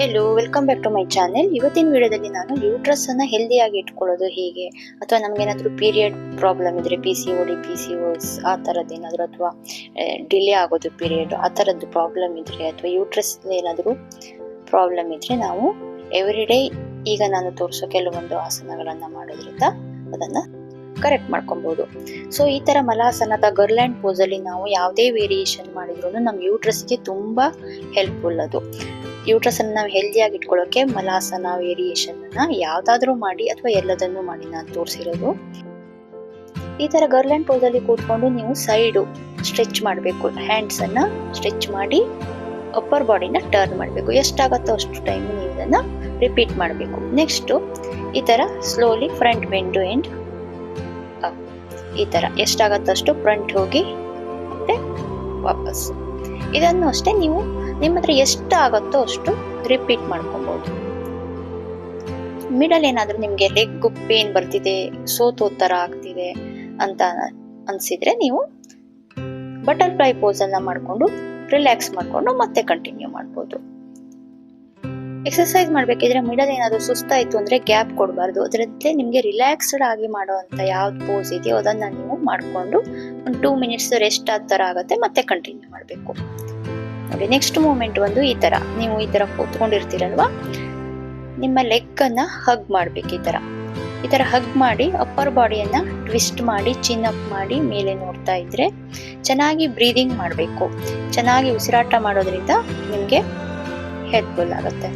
Hello, welcome back to my channel. ಇವತ್ತಿನ ವಿಡಿಯೋದಲ್ಲಿ ನಾನು ಯೂಟ್ರಸ್ ಅನ್ನ ಹೆಲ್ದಿಯಾಗಿ ಇಟ್ಕೊಳ್ಳೋದು ಹೇಗೆ, ಅಥವಾ ನಮಗೇನಾದರೂ ಪೀರಿಯಡ್ ಪ್ರಾಬ್ಲಮ್ ಇದ್ರೆ PCOD, PCOS ಆ ಥರದ್ದು ಏನಾದರೂ, ಅಥವಾ ಡಿಲೇ ಆಗೋದು ಪೀರಿಯಡ್ ಆ ಥರದ್ದು ಪ್ರಾಬ್ಲಮ್ ಇದ್ರೆ, ಅಥವಾ ಯೂಟ್ರಸ್ ಏನಾದರೂ ಪ್ರಾಬ್ಲಮ್ ಇದ್ರೆ ನಾವು ಎವ್ರಿ ಡೇ ಈಗ ನಾನು ತೋರಿಸೋ ಕೆಲವೊಂದು ಆಸನಗಳನ್ನು ಮಾಡೋದ್ರಿಂದ ಅದನ್ನು ಕರೆಕ್ಟ್ ಮಾಡ್ಕೊಬಹುದು. ಸೊ ಈ ತರ ಮಲಾಸನದ ಗರ್ಲ್ಯಾಂಡ್ ಪೋಸ್ ಅಲ್ಲಿ ನಾವು ಯಾವುದೇ ವೇರಿಯೇಷನ್ ಮಾಡಿದ್ರು ನಮ್ಮ ಯೂಟ್ರಸ್ಗೆ ತುಂಬಾ ಹೆಲ್ಪ್ಫುಲ್. ಅದು ಯೂಟ್ರಸ್ ಅನ್ನು ನಾವು ಹೆಲ್ದಿಯಾಗಿ ಇಟ್ಕೊಳ್ಳೋಕೆ ಮಲಾಸನ ವೇರಿಯೇಷನ್ ಅನ್ನ ಯಾವ್ದಾದ್ರೂ ಮಾಡಿ ಅಥವಾ ಎಲ್ಲದನ್ನು ಮಾಡಿ ನಾನು ತೋರಿಸಿರೋದು. ಈ ತರ ಗರ್ಲ್ಯಾಂಡ್ ಪೋಸ್ ಅಲ್ಲಿ ಕೂತ್ಕೊಂಡು ನೀವು ಸೈಡು ಸ್ಟ್ರೆಚ್ ಮಾಡಬೇಕು. ಹ್ಯಾಂಡ್ಸ್ ಅನ್ನ ಸ್ಟ್ರೆಚ್ ಮಾಡಿ ಅಪ್ಪರ್ ಬಾಡಿನ ಟರ್ನ್ ಮಾಡಬೇಕು. ಎಷ್ಟಾಗತ್ತೋ ಅಷ್ಟು ಟೈಮ್ ನೀವು ಇದನ್ನ ರಿಪೀಟ್ ಮಾಡಬೇಕು. ನೆಕ್ಸ್ಟ್ ಈ ತರ slowly front bend to end up. ಈ ತರ ಎಷ್ಟಾಗತ್ತಷ್ಟು ಫ್ರಂಟ್ ಹೋಗಿ ಮತ್ತೆ ವಾಪಸ್. ಇದನ್ನು ಅಷ್ಟೇ ನೀವು ನಿಮ್ಮ ಹತ್ರ ಎಷ್ಟು ಆಗುತ್ತೋ ಅಷ್ಟು ರಿಪೀಟ್ ಮಾಡ್ಕೊಬಹುದು. ಮಿಡಲ್ ಏನಾದ್ರೂ ನಿಮ್ಗೆ ಲೆಗ್ ಪೇನ್ ಬರ್ತಿದೆ, ಸೋತೋ ತರ ಆಗ್ತಿದೆ ಅಂತ ಅನ್ಸಿದ್ರೆ ನೀವು ಬಟರ್ಫ್ಲೈ ಪೋಸ್ ಅನ್ನ ಮಾಡ್ಕೊಂಡು ರಿಲ್ಯಾಕ್ಸ್ ಮಾಡ್ಕೊಂಡು ಮತ್ತೆ ಕಂಟಿನ್ಯೂ ಮಾಡ್ಬೋದು. ಎಕ್ಸರ್ಸೈಸ್ ಮಾಡ್ಬೇಕಿದ್ರೆ ಮಿಡಲ್ ಏನಾದ್ರು ಸುಸ್ತಾಯ್ತು ಅಂದ್ರೆ ಗ್ಯಾಪ್ ಕೊಡಬಾರ್ದು. ಅದರದ್ದೇ ನಿಮ್ಗೆ ರಿಲ್ಯಾಕ್ಸ್ಡ್ ಆಗಿ ಮಾಡುವಂತ ಯಾವ್ದು ಪೋಸ್ ಇದೆಯೋ ಅದನ್ನ ನೀವು ಮಾಡ್ಕೊಂಡು ಒಂದು 2 ಮಿನಿಟ್ಸ್ ರೆಸ್ಟ್ ಆದ ತರ ಆಗುತ್ತೆ, ಮತ್ತೆ ಕಂಟಿನ್ಯೂ ಮಾಡ್ಬೇಕು. ನೋಡಿ, ನೆಕ್ಸ್ಟ್ ಮೂಮೆಂಟ್ ಒಂದು ಈ ತರ ನೀವು ಈ ತರ ಕೂತ್ಕೊಂಡಿರ್ತೀರಲ್ವಾ, ನಿಮ್ಮ ಲೆಗ್ ಅನ್ನ ಹಗ್ ಮಾಡ್ಬೇಕು. ಈ ತರ ಹಗ್ ಮಾಡಿ ಅಪ್ಪರ್ ಬಾಡಿಯನ್ನ ಟ್ವಿಸ್ಟ್ ಮಾಡಿ ಚಿನ್ ಅಪ್ ಮಾಡಿ ಮೇಲೆ ನೋಡ್ತಾ ಇದ್ರೆ ಚೆನ್ನಾಗಿ ಬ್ರೀದಿಂಗ್ ಮಾಡಬೇಕು. ಚೆನ್ನಾಗಿ ಉಸಿರಾಟ ಮಾಡೋದ್ರಿಂದ ನಿಮ್ಗೆ ಹೆಲ್ಪ್ಫುಲ್ ಆಗುತ್ತೆ.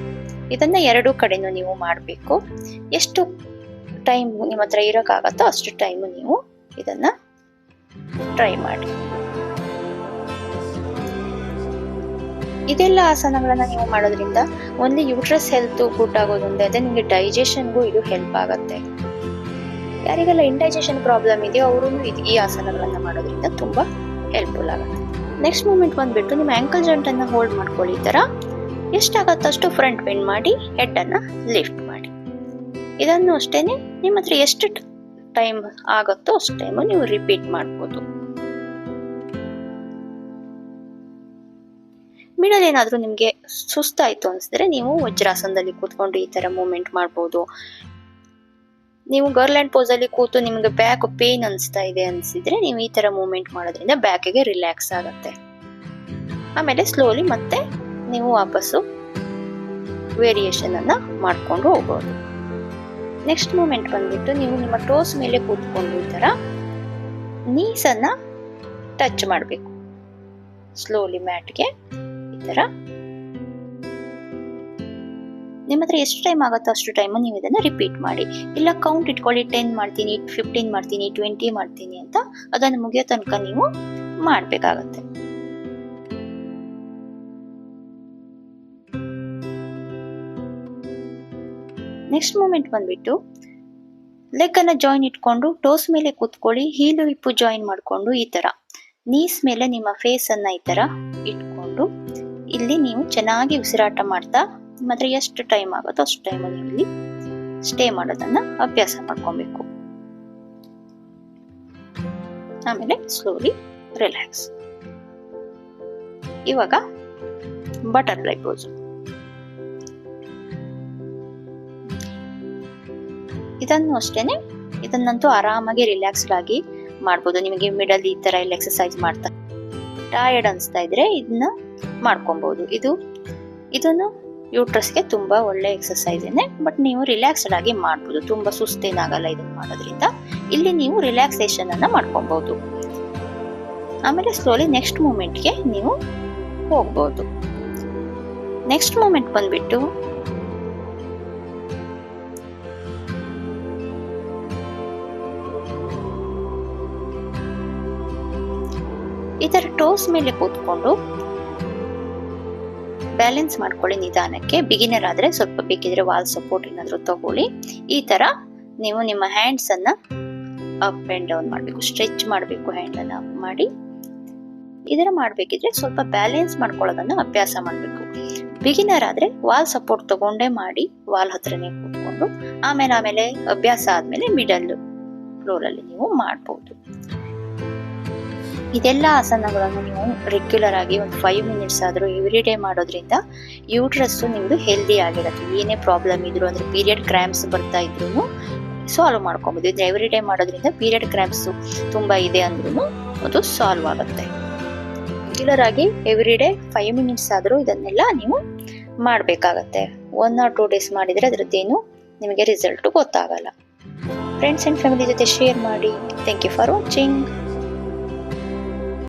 ಇದನ್ನ 2 ಕಡೆನೂ ನೀವು ಮಾಡಬೇಕು. ಎಷ್ಟು ಟೈಮ್ ನಿಮ್ಮ ಹತ್ರ ಇರೋಕ್ಕಾಗತ್ತೋ ಅಷ್ಟು ಟೈಮ್ ನೀವು ಇದನ್ನ ಟ್ರೈ ಮಾಡಿ. ಇದೆಲ್ಲ ಆಸನಗಳನ್ನ ನೀವು ಮಾಡೋದ್ರಿಂದ ಒಂದು ಯೂಟ್ರಸ್ ಹೆಲ್ತ್ ಗುಡ್ ಆಗೋದ್ರಿಂದ ಅದೇ ನಿಮಗೆ ಡೈಜೆಷನ್ಗೂ ಇದು ಹೆಲ್ಪ್ ಆಗುತ್ತೆ. ಯಾರಿಗೆಲ್ಲ ಇಂಡೈಜೆಷನ್ ಪ್ರಾಬ್ಲಮ್ ಇದೆಯೋ ಅವರು ಈ ಆಸನಗಳನ್ನ ಮಾಡೋದ್ರಿಂದ ತುಂಬಾ ಹೆಲ್ಪ್ಫುಲ್ ಆಗುತ್ತೆ. ನೆಕ್ಸ್ಟ್ ಮೂಮೆಂಟ್ ಬಂದ್ಬಿಟ್ಟು ನಿಮ್ಮ ಆಂಕಲ್ ಜಾಯಿಂಟ್ ಅನ್ನ ಹೋಲ್ಡ್ ಮಾಡ್ಕೊಳ್ಳಿ. ಈ ತರ ಎಷ್ಟಾಗತ್ತಷ್ಟು ಫ್ರಂಟ್ ಬೆಂಡ್ ಮಾಡಿ ಹೆಡ್ ಅನ್ನ ಲಿಫ್ಟ್ ಮಾಡಿ. ಇದನ್ನು ಅಷ್ಟೇನೆ ನಿಮ್ಮ ಹತ್ರ ಎಷ್ಟು ಟೈಮ್ ಆಗುತ್ತೋ ಅಷ್ಟು ಟೈಮ್ ನೀವು ರಿಪೀಟ್ ಮಾಡ್ಬೋದು. ಮಿಡಲ್ ಏನಾದ್ರೂ ನಿಮ್ಗೆ ಸುಸ್ತಾಯ್ತು ಅನ್ಸಿದ್ರೆ ನೀವು ವಜ್ರಾಸನದಲ್ಲಿ ಕೂತ್ಕೊಂಡು ಈ ತರ ಮೂವ್ಮೆಂಟ್ ಮಾಡ್ಬೋದು. ನೀವು ಗರ್ಲ್ಯಾಂಡ್ ಪೋಸ್ ಅಲ್ಲಿ ಕೂತು ನಿಮ್ಗೆ ಬ್ಯಾಕ್ ಪೇನ್ ಅನ್ಸ್ತಾ ಇದೆ ಅನ್ಸಿದ್ರೆ ನೀವು ಈ ತರ ಮೂವ್ಮೆಂಟ್ ಮಾಡೋದ್ರಿಂದ ಬ್ಯಾಕ್ಗೆ ರಿಲ್ಯಾಕ್ಸ್ ಆಗುತ್ತೆ. ಆಮೇಲೆ ಸ್ಲೋಲಿ ಮತ್ತೆ ನೀವು ವಾಪಸ್ಸು ವೇರಿಯೇಷನ್ ಅನ್ನ ಮಾಡ್ಕೊಂಡು ಹೋಗ್ಬೋದು. ನೆಕ್ಸ್ಟ್ ಮೂಮೆಂಟ್ ಬಂದ್ಬಿಟ್ಟು ನೀವು ನಿಮ್ಮ ಟೋಸ್ ಮೇಲೆ ಕೂತ್ಕೊಂಡು ಈ ತರ ನೀಸ್ ಅನ್ನ ಟಚ್ ಮಾಡಬೇಕು ಸ್ಲೋಲಿ ಮ್ಯಾಟ್ಗೆ. ಈ ತರ ನಿಮ್ಮ ಹತ್ರ ಎಷ್ಟು ಟೈಮ್ ಆಗುತ್ತೋ ಅಷ್ಟು ಟೈಮ್ ನೀವು ಇದನ್ನ ರಿಪೀಟ್ ಮಾಡಿ. ಇಲ್ಲ ಕೌಂಟ್ ಇಟ್ಕೊಳ್ಳಿ, 10 ಮಾಡ್ತೀನಿ, 15 ಮಾಡ್ತೀನಿ, 20 ಮಾಡ್ತೀನಿ ಅಂತ ಅದನ್ನು ಮುಗಿಯೋ ತನಕ ನೀವು ಮಾಡ್ಬೇಕಾಗತ್ತೆ. ನೆಕ್ಸ್ಟ್ ಮೂಮೆಂಟ್ ಬಂದ್ಬಿಟ್ಟು ಲೆಗ್ ಅನ್ನ ಜಾಯಿನ್ ಇಟ್ಕೊಂಡು ಟೋಸ್ ಮೇಲೆ ಕೂತ್ಕೊಳ್ಳಿ. ಹೀಲು ಹಿಪ್ಪು ಜಾಯಿನ್ ಮಾಡ್ಕೊಂಡು ಈ ತರ ನೀಸ್ ಮೇಲೆ ನಿಮ್ಮ ಫೇಸ್ ಅನ್ನ ಈ ತರ ಇಟ್ಕೊಂಡು ಇಲ್ಲಿ ನೀವು ಚೆನ್ನಾಗಿ ಉಸಿರಾಟ ಮಾಡ್ತಾ ನಿಮ್ಮ ಹತ್ರ ಎಷ್ಟು ಟೈಮ್ ಆಗುತ್ತೋ ಅಷ್ಟು ಟೈಮ್ ನೀವು ಇಲ್ಲಿ ಸ್ಟೇ ಮಾಡೋದನ್ನ ಅಭ್ಯಾಸ ಮಾಡ್ಕೊಬೇಕು. ಆಮೇಲೆ ಸ್ಲೋಲಿ ರಿಲ್ಯಾಕ್ಸ್. ಇವಾಗ ಬಟರ್ಫ್ಲೈ ಪೋಸ್. ಇದನ್ನು ಅಷ್ಟೇನೆ, ಇದನ್ನಂತೂ ಆರಾಮಾಗಿ ರಿಲ್ಯಾಕ್ಸ್ಡ್ ಆಗಿ ಮಾಡ್ಬೋದು. ನಿಮಗೆ ಮಿಡಲ್ ಈ ತರ ಎಲ್ಲ ಎಕ್ಸರ್ಸೈಸ್ ಮಾಡ್ತಾ ಟಯರ್ಡ್ ಅನ್ಸ್ತಾ ಇದ್ರೆ ಇದನ್ನ ಮಾಡ್ಕೊಬಹುದು. ಇದನ್ನು ಯೂಟ್ರಸ್ಗೆ ತುಂಬಾ ಒಳ್ಳೆ ಎಕ್ಸರ್ಸೈಸ್ ಏನೆ, ಬಟ್ ನೀವು ರಿಲ್ಯಾಕ್ಸ್ಡ್ ಆಗಿ ಮಾಡ್ಬೋದು. ತುಂಬಾ ಸುಸ್ತೇನಾಗಲ್ಲ ಇದನ್ನ ಮಾಡೋದ್ರಿಂದ. ಇಲ್ಲಿ ನೀವು ರಿಲ್ಯಾಕ್ಸೇಷನ್ ಅನ್ನ ಮಾಡ್ಕೊಬಹುದು. ಆಮೇಲೆ ಸ್ಲೋಲಿ ನೆಕ್ಸ್ಟ್ ಮೂಮೆಂಟ್ಗೆ ನೀವು ಹೋಗ್ಬೋದು. ನೆಕ್ಸ್ಟ್ ಮೂಮೆಂಟ್ ಬಂದ್ಬಿಟ್ಟು ಈ ತರ ಟೋಸ್ ಮೇಲೆ ಕೂತ್ಕೊಂಡು ಬ್ಯಾಲೆನ್ಸ್ ಮಾಡ್ಕೊಳ್ಳಿ ನಿಧಾನಕ್ಕೆ. ಬಿಗಿನರ್ ಆದ್ರೆ ಸ್ವಲ್ಪ ಬೇಕಿದ್ರೆ ವಾಲ್ ಸಪೋರ್ಟ್ ಏನಾದ್ರು ತಗೊಳ್ಳಿ. ಈ ತರ ನೀವು ನಿಮ್ಮ ಹ್ಯಾಂಡ್ಸ್ ಅನ್ನ ಅಪ್ ಅಂಡ್ ಡೌನ್ ಮಾಡ್ಬೇಕು, ಸ್ಟ್ರೆಚ್ ಮಾಡ್ಬೇಕು. ಹ್ಯಾಂಡ್ ಅನ್ನ ಅಪ್ ಮಾಡಿ ಇದರ ಮಾಡ್ಬೇಕಿದ್ರೆ ಸ್ವಲ್ಪ ಬ್ಯಾಲೆನ್ಸ್ ಮಾಡ್ಕೊಳ್ಳೋದನ್ನ ಅಭ್ಯಾಸ ಮಾಡ್ಬೇಕು. ಬಿಗಿನರ್ ಆದ್ರೆ ವಾಲ್ ಸಪೋರ್ಟ್ ತಗೊಂಡೇ ಮಾಡಿ, ವಾಲ್ ಹತ್ರನೇ ಕೂತ್ಕೊಂಡು ಆಮೇಲೆ ಅಭ್ಯಾಸ ಆದ್ಮೇಲೆ ಮಿಡಲ್ ಫ್ಲೋರ್ ಅಲ್ಲಿ ನೀವು ಮಾಡ್ಬೋದು. ಇದೆಲ್ಲ ಆಸನಗಳನ್ನು ನೀವು ರೆಗ್ಯುಲರ್ ಆಗಿ ಒಂದು 5 ಮಿನಿಟ್ಸ್ ಆದರೂ ಎವ್ರಿ ಡೇ ಮಾಡೋದ್ರಿಂದ ಯೂಟ್ರಸ್ಸು ನಿಮ್ಮದು ಹೆಲ್ದಿ ಆಗಿರುತ್ತೆ. ಏನೇ ಪ್ರಾಬ್ಲಮ್ ಇದ್ರು ಅಂದರೆ ಪೀರಿಯಡ್ ಕ್ರ್ಯಾಂಪ್ಸ್ ಬರ್ತಾ ಇದ್ರೂ ಸಾಲ್ವ್ ಮಾಡ್ಕೊಬೋದು. ಇದು ಎವ್ರಿ ಡೇ ಮಾಡೋದ್ರಿಂದ ಪೀರಿಯಡ್ ಕ್ರ್ಯಾಂಪ್ಸು ತುಂಬ ಇದೆ ಅಂದ್ರೂ ಅದು ಸಾಲ್ವ್ ಆಗುತ್ತೆ. ರೆಗ್ಯುಲರ್ ಆಗಿ ಎವ್ರಿ ಡೇ 5 ಮಿನಿಟ್ಸ್ ಆದರೂ ಇದನ್ನೆಲ್ಲ ನೀವು ಮಾಡಬೇಕಾಗತ್ತೆ. 1 or 2 ಡೇಸ್ ಮಾಡಿದರೆ ಅದರದ್ದೇನು ನಿಮಗೆ ರಿಸಲ್ಟು ಗೊತ್ತಾಗಲ್ಲ. ಫ್ರೆಂಡ್ಸ್ ಆ್ಯಂಡ್ ಫ್ಯಾಮಿಲಿ ಜೊತೆ ಶೇರ್ ಮಾಡಿ. Thank you for watching.